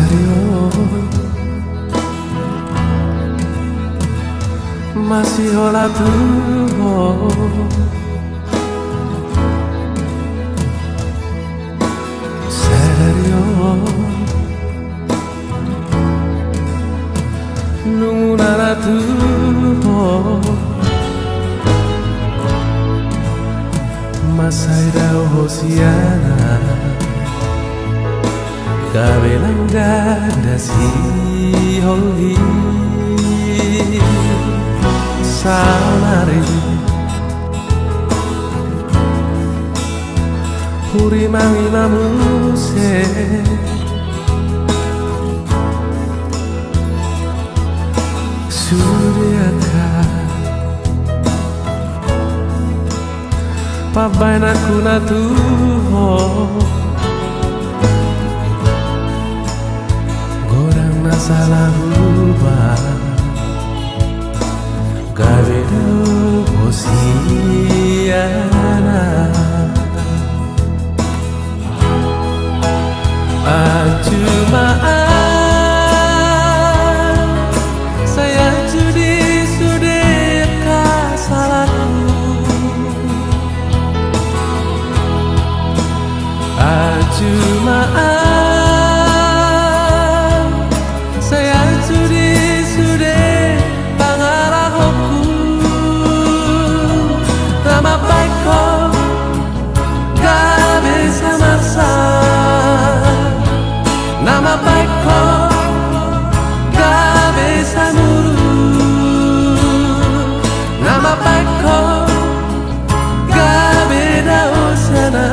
serio masih olah tuh serio nunguna tuh masaira hosiana kabelang ganda si holi salari huri mangina muse suryaka pabaina kuna tuho gorang nasalah ubah gabeda hosiana acumaan saya judi sudeka salahku acumaan saya judi sude pangarahku nama baikku gak bisa maksa nama baikku gak bisa nurut nama baikku gak beda usiana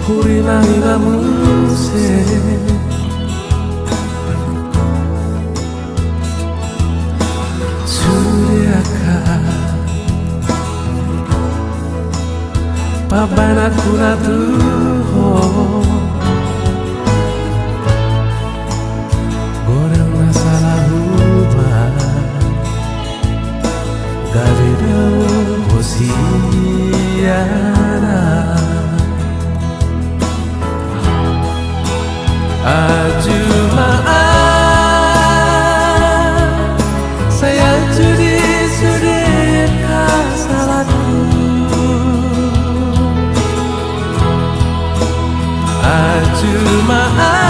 huri mangina muse suryaka pabaina kuna tuho gorang nasalah ubah gabeda hosiana acumaan saya judi sudeka salahku acumaan